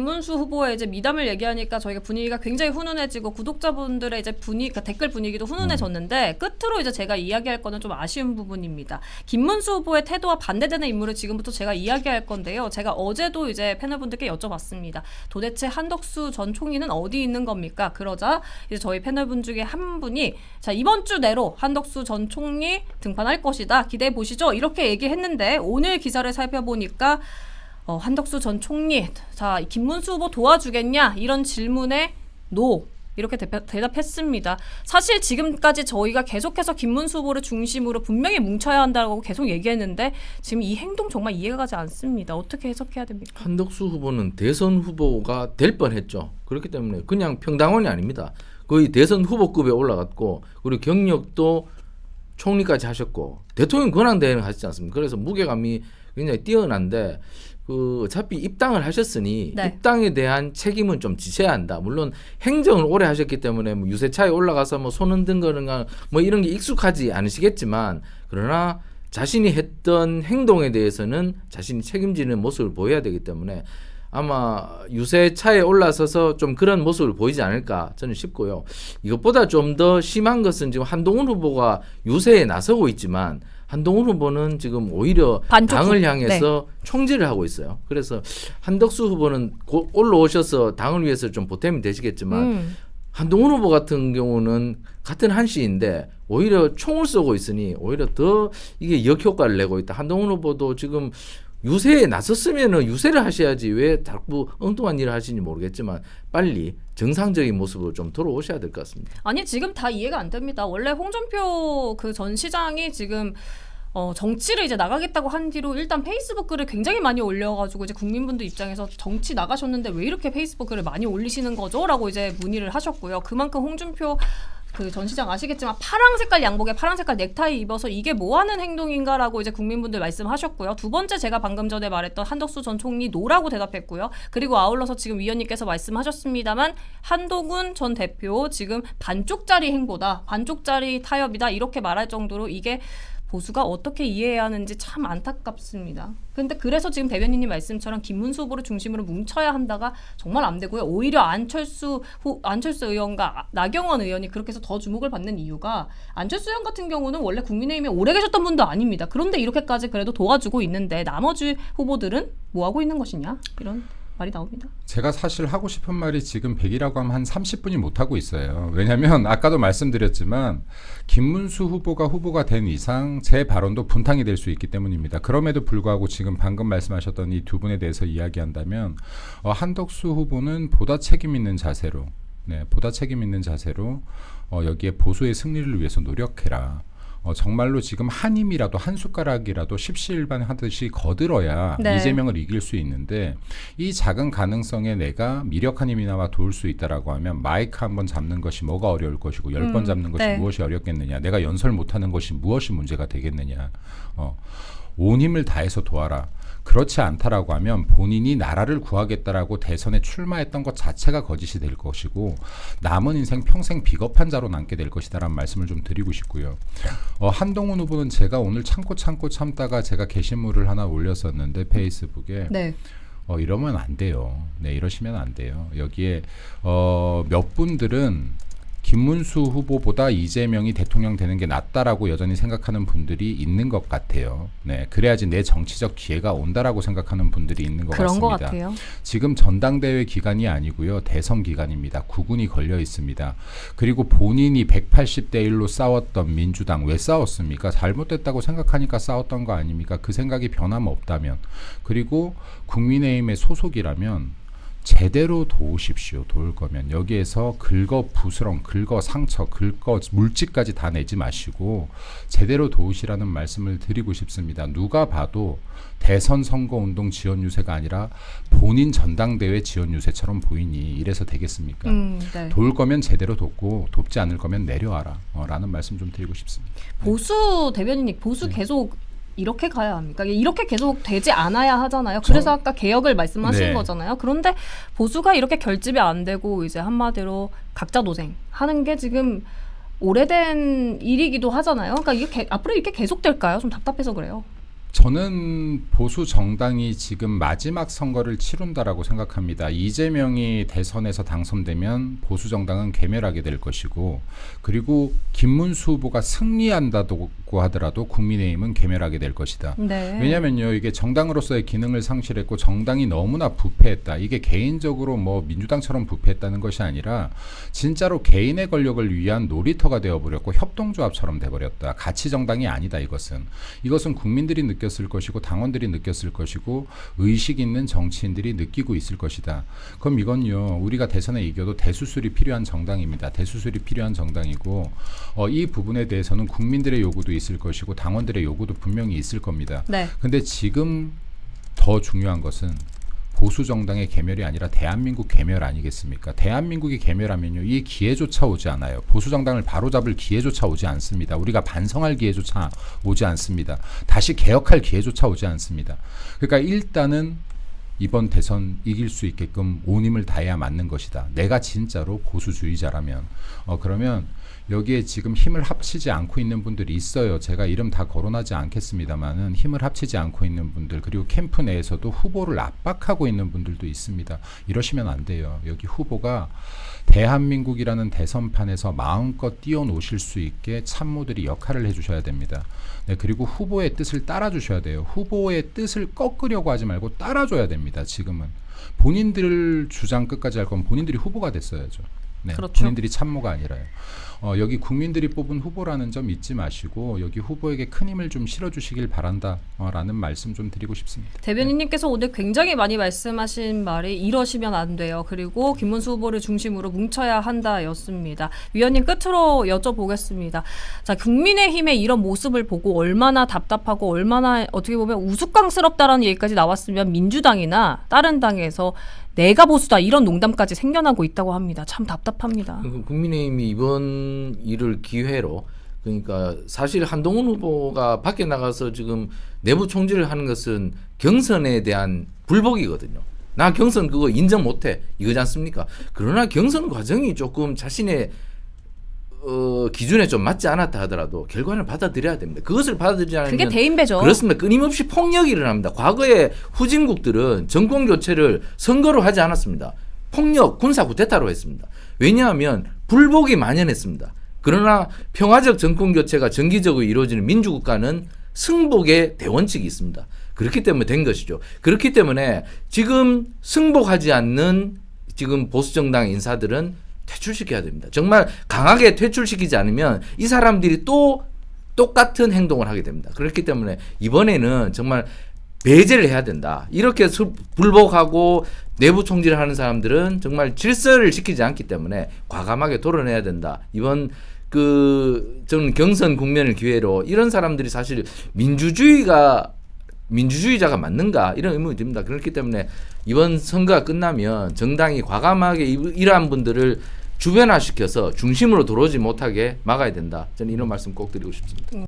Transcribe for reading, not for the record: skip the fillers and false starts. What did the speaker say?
김문수 후보의 이제 미담을 얘기하니까 저희가 분위기가 굉장히 훈훈해지고 구독자분들의 이제 그러니까 댓글 분위기도 훈훈해졌는데 끝으로 이제 제가 이야기할 거는 좀 아쉬운 부분입니다. 김문수 후보의 태도와 반대되는 인물을 지금부터 제가 이야기할 건데요. 제가 어제도 이제 패널분들께 여쭤봤습니다. 도대체 한덕수 전 총리는 어디 있는 겁니까? 그러자 이제 저희 패널분 중에 한 분이 자, 이번 주 내로 한덕수 전 총리 등판할 것이다. 기대해 보시죠. 이렇게 얘기했는데 오늘 기사를 살펴보니까 한덕수 전 총리, 자, 김문수 후보 도와주겠냐? 이런 질문에 NO. 이렇게 대답했습니다. 사실 지금까지 저희가 계속해서 김문수 후보를 중심으로 분명히 뭉쳐야 한다고 계속 얘기했는데 지금 이 행동 정말 이해가 가지 않습니다. 어떻게 해석해야 됩니까? 한덕수 후보는 대선 후보가 될 뻔했죠. 그렇기 때문에 그냥 평당원이 아닙니다. 거의 대선 후보급에 올라갔고 그리고 경력도 총리까지 하셨고 대통령 권한대행을 하시지 않습니까? 그래서 무게감이 굉장히 뛰어난데 어차피 입당을 하셨으니 네. 입당에 대한 책임은 좀 지셔야 한다. 물론 행정을 오래 하셨기 때문에 뭐 유세차에 올라가서 뭐 손 흔든 거는 뭐 이런 게 익숙하지 않으시겠지만 그러나 자신이 했던 행동에 대해서는 자신이 책임지는 모습을 보여야 되기 때문에 아마 유세차에 올라서서 좀 그런 모습을 보이지 않을까 저는 싶고요. 이것보다 좀 더 심한 것은 지금 한동훈 후보가 유세에 나서고 있지만 한동훈 후보는 지금 오히려 당을 향해서 총질을 하고 있어요. 그래서 한덕수 후보는 곧 올라오셔서 당을 위해서 좀 보탬이 되시겠지만 한동훈 후보 같은 경우는 같은 한시인데 오히려 총을 쏘고 있으니 오히려 더 이게 역효과를 내고 있다. 한동훈 후보도 지금 유세에 나섰으면 유세를 하셔야지 왜 자꾸 엉뚱한 일을 하시는지 모르겠지만 빨리 정상적인 모습으로 좀 돌아오셔야 될 것 같습니다. 아니 지금 다 이해가 안 됩니다. 원래 홍준표 그 전 시장이 지금 정치를 이제 나가겠다고 한 뒤로 일단 페이스북 글을 굉장히 많이 올려가지고 이제 국민분들 입장에서 정치 나가셨는데 왜 이렇게 페이스북 글을 많이 올리시는 거죠? 라고 이제 문의를 하셨고요. 그만큼 홍준표 그 전 시장 아시겠지만 파랑 색깔 양복에 파랑 색깔 넥타이 입어서 이게 뭐 하는 행동인가라고 이제 국민분들 말씀하셨고요. 두 번째 제가 방금 전에 말했던 한덕수 전 총리 노라고 대답했고요. 그리고 아울러서 지금 위원님께서 말씀하셨습니다만 한동훈 전 대표 지금 반쪽짜리 행보다, 반쪽짜리 타협이다 이렇게 말할 정도로 이게 보수가 어떻게 이해해야 하는지 참 안타깝습니다. 근데 그래서 지금 대변인님 말씀처럼 김문수 후보를 중심으로 뭉쳐야 한다가 정말 안 되고요. 오히려 안철수 의원과 나경원 의원이 그렇게 해서 더 주목을 받는 이유가 안철수 의원 같은 경우는 원래 국민의힘에 오래 계셨던 분도 아닙니다. 그런데 이렇게까지 그래도 도와주고 있는데 나머지 후보들은 뭐 하고 있는 것이냐 이런 말이 나옵니다. 제가 사실 하고 싶은 말이 지금 100이라고 하면 한 30분이 못하고 있어요. 왜냐하면 아까도 말씀드렸지만 김문수 후보가 된 이상 제 발언도 분탕이 될 수 있기 때문입니다. 그럼에도 불구하고 지금 방금 말씀하셨던 이 두 분에 대해서 이야기한다면 한덕수 후보는 보다 책임 있는 자세로 여기에 보수의 승리를 위해서 노력해라. 정말로 지금 한 힘이라도 한 숟가락이라도 십시일반하듯이 거들어야 이재명을 이길 수 있는데 이 작은 가능성에 내가 미력한 힘이 나와 도울 수 있다라고 하면 마이크 한 번 잡는 것이 뭐가 어려울 것이고 10번 잡는 것이 무엇이 어렵겠느냐, 내가 연설 못하는 것이 무엇이 문제가 되겠느냐, 온 힘을 다해서 도와라. 그렇지 않다라고 하면 본인이 나라를 구하겠다라고 대선에 출마했던 것 자체가 거짓이 될 것이고 남은 인생 평생 비겁한 자로 남게 될 것이다라는 말씀을 좀 드리고 싶고요. 한동훈 후보는 제가 오늘 참다가 제가 게시물을 하나 올렸었는데 페이스북에 이러면 안 돼요. 이러시면 안 돼요. 여기에 몇 분들은 김문수 후보보다 이재명이 대통령 되는 게 낫다라고 여전히 생각하는 분들이 있는 것 같아요. 그래야지 내 정치적 기회가 온다라고 생각하는 분들이 있는 것 같습니다. 것 같아요. 지금 전당대회 기간이 아니고요. 대선 기간입니다. 구군이 걸려 있습니다. 그리고 본인이 180대 1로 싸웠던 민주당 왜 싸웠습니까? 잘못됐다고 생각하니까 싸웠던 거 아닙니까? 그 생각이 변함없다면, 그리고 국민의힘의 소속이라면 제대로 도우십시오. 도울 거면 여기에서 긁어 부스럼, 긁어 상처, 긁어 물집까지 다 내지 마시고 제대로 도우시라는 말씀을 드리고 싶습니다. 누가 봐도 대선 선거운동 지원 유세가 아니라 본인 전당대회 지원 유세처럼 보이니 이래서 되겠습니까? 도울 거면 제대로 돕고 돕지 않을 거면 내려와라 라는 말씀 좀 드리고 싶습니다. 보수 대변인님, 보수 계속 이렇게 가야 합니까? 이렇게 계속 되지 않아야 하잖아요. 그래서 아까 개혁을 말씀하신 거잖아요. 그런데 보수가 이렇게 결집이 안 되고 이제 한마디로 각자 도생 하는 게 지금 오래된 일이기도 하잖아요. 그러니까 이게 앞으로 이렇게 계속될까요? 좀 답답해서 그래요. 저는 보수 정당이 지금 마지막 선거를 치룬다라고 생각합니다. 이재명이 대선에서 당선되면 보수 정당은 괴멸하게 될 것이고, 그리고 김문수 후보가 승리한다고 하더라도 국민의힘은 괴멸하게 될 것이다. 네. 왜냐면요, 이게 정당으로서의 기능을 상실했고 정당이 너무나 부패했다. 이게 개인적으로 뭐 민주당처럼 부패했다는 것이 아니라 진짜로 개인의 권력을 위한 놀이터가 되어버렸고 협동조합처럼 돼버렸다. 가치 정당이 아니다. 이것은 국민들이 느꼈을 것이고 당원들이 느꼈을 것이고 의식 있는 정치인들이 느끼고 있을 것이다. 그럼 이건요, 우리가 대선에 이겨도 대수술이 필요한 정당입니다. 대수술이 필요한 정당이고 이 부분에 대해서는 국민들의 요구도 있을 것이고 당원들의 요구도 분명히 있을 겁니다. 네. 근데 지금 더 중요한 것은 보수 정당의 괴멸이 아니라 대한민국 괴멸 아니겠습니까? 대한민국이 괴멸하면요, 이 기회조차 오지 않아요. 보수 정당을 바로잡을 기회조차 오지 않습니다. 우리가 반성할 기회조차 오지 않습니다. 다시 개혁할 기회조차 오지 않습니다. 그러니까 일단은 이번 대선 이길 수 있게끔 온 힘을 다해야 맞는 것이다. 내가 진짜로 보수주의자라면 그러면 여기에 지금 힘을 합치지 않고 있는 분들이 있어요. 제가 이름 다 거론하지 않겠습니다만은 힘을 합치지 않고 있는 분들, 그리고 캠프 내에서도 후보를 압박하고 있는 분들도 있습니다. 이러시면 안 돼요. 여기 후보가 대한민국이라는 대선판에서 마음껏 뛰어노실 수 있게 참모들이 역할을 해주셔야 됩니다. 네, 그리고 후보의 뜻을 따라주셔야 돼요. 후보의 뜻을 꺾으려고 하지 말고 따라줘야 됩니다. 지금은 본인들 주장 끝까지 할 거면 본인들이 후보가 됐어야죠. 네, 그렇죠. 본인들이 참모가 아니라요. 여기 국민들이 뽑은 후보라는 점 잊지 마시고 여기 후보에게 큰 힘을 좀 실어주시길 바란다라는 말씀 좀 드리고 싶습니다. 대변인님께서 오늘 굉장히 많이 말씀하신 말이 이러시면 안 돼요. 그리고 김문수 후보를 중심으로 뭉쳐야 한다였습니다. 위원님 끝으로 여쭤보겠습니다. 자, 국민의힘의 이런 모습을 보고 얼마나 답답하고 얼마나 어떻게 보면 우스꽝스럽다라는 얘기까지 나왔으면 민주당이나 다른 당에서 내가 보수다 이런 농담까지 생겨나고 있다고 합니다. 참 답답합니다. 국민의힘이 이번 일을 기회로, 그러니까 사실 한동훈 후보가 밖에 나가서 지금 내부 총질을 하는 것은 경선에 대한 불복이거든요. 나 경선 그거 인정 못해 이거지 않습니까? 그러나 경선 과정이 조금 자신의 기준에 좀 맞지 않았다 하더라도 결과를 받아들여야 됩니다. 그것을 받아들이지 않으면 그게 대인배죠. 그렇습니다. 끊임없이 폭력이 일어납니다. 과거에 후진국들은 정권 교체를 선거로 하지 않았습니다. 폭력, 군사 쿠데타로 했습니다. 왜냐하면 불복이 만연했습니다. 그러나 평화적 정권 교체가 정기적으로 이루어지는 민주국가는 승복의 대원칙이 있습니다. 그렇기 때문에 된 것이죠. 그렇기 때문에 지금 승복하지 않는 지금 보수정당 인사들은 퇴출시켜야 됩니다. 정말 강하게 퇴출시키지 않으면 이 사람들이 또 똑같은 행동을 하게 됩니다. 그렇기 때문에 이번에는 정말 배제를 해야 된다. 이렇게 불복하고 내부 총질을 하는 사람들은 정말 질서를 지키지 않기 때문에 과감하게 도려내야 된다. 이번 저는 경선 국면을 기회로 이런 사람들이 사실 민주주의자가 맞는가 이런 의문이 듭니다. 그렇기 때문에 이번 선거가 끝나면 정당이 과감하게 이러한 분들을 주변화시켜서 중심으로 들어오지 못하게 막아야 된다. 저는 이런 말씀 꼭 드리고 싶습니다.